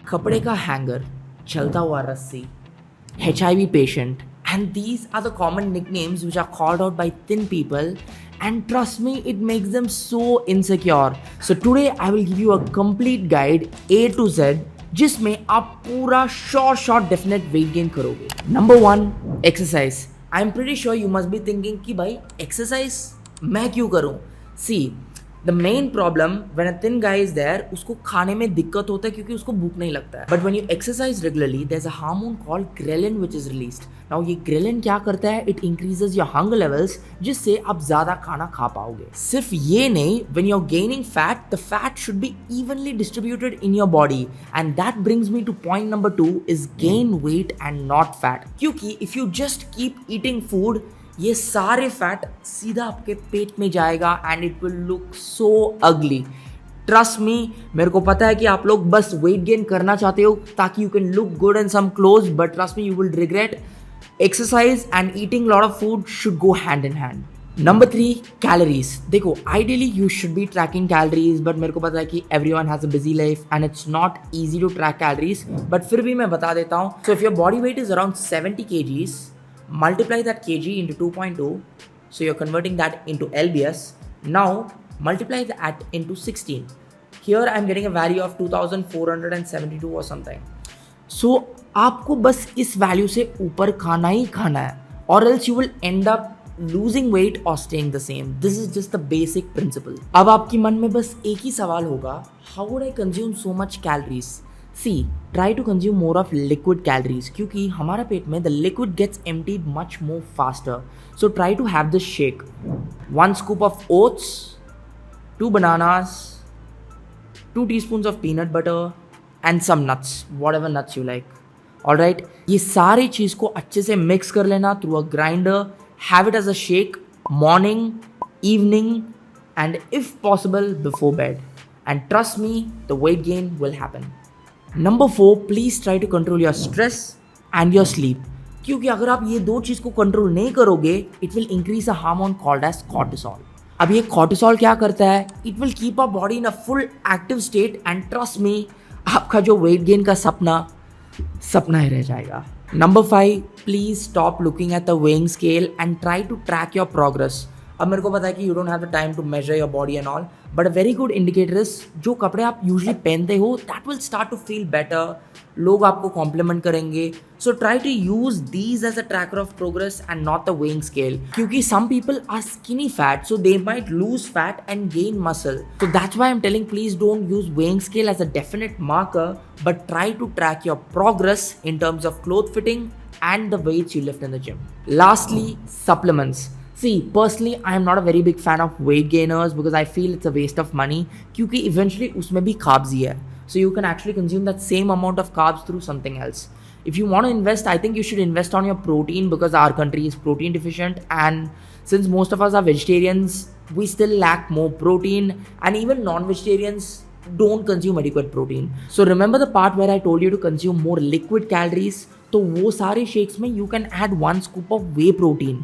कपड़े का हैंगर, चलता हुआ रस्सी, HIV patient, and these are the common nicknames which are called out by thin people, and trust me, it makes them so insecure. So today I will give you a complete guide A to Z जिसमें आप पूरा short definite weight gain करोगे. Number 1, exercise. I'm pretty sure you must be thinking कि भाई exercise मैं क्यों करूँ? See, the main problem when a thin guy is there, उसको खाने में दिक्कत होता है क्योंकि उसको भूख नहीं लगता है. But when you exercise regularly, there's a hormone called ghrelin which is released. Now ये ghrelin क्या करता है? It increases your hunger levels जिससे आप ज़्यादा खाना खा पाओगे. सिर्फ ये नहीं, when you're gaining fat, the fat should be evenly distributed in your body, and that brings me to point number 2 is gain weight and not fat. क्योंकि if you just keep eating food, ये सारे fat सीधा आपके पेट में जाएगा and it will look so ugly. Trust मी, मेरे को पता है कि आप लोग बस वेट गेन करना चाहते हो ताकि you can look good in some clothes, but trust me you will regret. Exercise and eating lot of food should go hand in hand. Number 3, calories. देखो, ideally you should be tracking calories, but मेरे को पता है कि everyone has a busy life and it's not easy to track calories, but फिर भी मैं बता देता हूँ. So if your body weight is around 70 kgs, multiply that kg into 2.2, so you're converting that into lbs. Now multiply that into 16. Here I'm getting a value of 2472 or something. So आपको बस इस value से ऊपर खाना ही खाना है, or else you will end up losing weight or staying the same. This is just the basic principle. अब आपके मन में बस एक ही सवाल होगा, how would I consume so much calories? See, try to consume more of liquid calories क्योंकि हमारा पेट में the liquid gets emptied much more faster. So try to have this shake. 1 scoop of oats, 2 bananas, 2 teaspoons of peanut butter and some nuts, whatever nuts you like. Alright, ये सारी चीज़ को अच्छे से mix कर लेना through a grinder. Have it as a shake morning, evening and if possible before bed. And trust me, the weight gain will happen. Number 4, please try to control your stress and your sleep. क्योंकि अगर आप ये दो चीज़ को control नहीं करोगे, it will increase a hormone called as cortisol. अब ये cortisol क्या करता है? It will keep our body in a full active state and trust me, आपका जो weight gain का सपना ही रह जाएगा. Number 5, please stop looking at the weighing scale and try to track your progress. अब मेरे को पता है कि you don't have the time to measure your body and all, but a very good indicator is जो कपड़े आप usually पहनते हो, that will start to feel better. लोग आपको compliment करेंगे. So try to use these as a tracker of progress and not the weighing scale. क्योंकि some people are skinny fat, so they might lose fat and gain muscle. So that's why I'm telling please don't use weighing scale as a definite marker, but try to track your progress in terms of cloth fitting and the weights you lift in the gym. Lastly, supplements. See, personally, I am not a very big fan of weight gainers because I feel it's a waste of money क्योंकि eventually उसमें भी carbs ही है. So you can actually consume that same amount of carbs through something else. If you want to invest, I think you should invest on your protein because our country is protein deficient, and since most of us are vegetarians, we still lack more protein, and even non-vegetarians don't consume adequate protein. So remember the part where I told you to consume more liquid calories? तो वो सारे shakes में you can add 1 scoop of whey protein.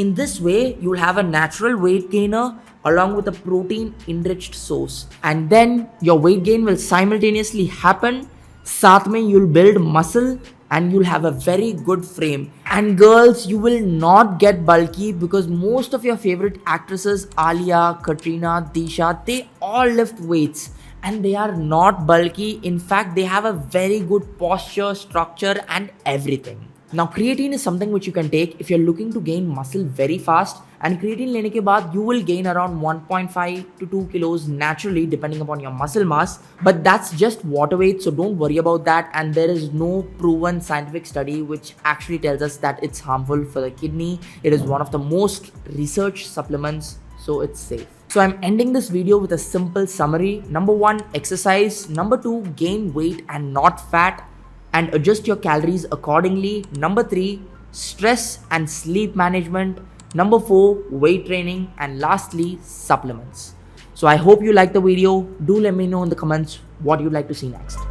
In this way, you'll have a natural weight gainer along with a protein enriched source. And then your weight gain will simultaneously happen. साथ में you'll build muscle and you'll have a very good frame. And girls, you will not get bulky because most of your favorite actresses, Alia, Katrina, Disha, they all lift weights. And they are not bulky. In fact, they have a very good posture, structure and everything. Now creatine is something which you can take if you're looking to gain muscle very fast, and creatine लेने के बाद you will gain around 1.5 to 2 kilos naturally depending upon your muscle mass, but that's just water weight, so don't worry about that, and there is no proven scientific study which actually tells us that it's harmful for the kidney. It is one of the most researched supplements, so it's safe. So I'm ending this video with a simple summary. Number 1, exercise. Number 2, gain weight and not fat and adjust your calories accordingly. Number 3, stress and sleep management. Number 4, weight training. And lastly, supplements. So I hope you liked the video. Do let me know in the comments what you'd like to see next.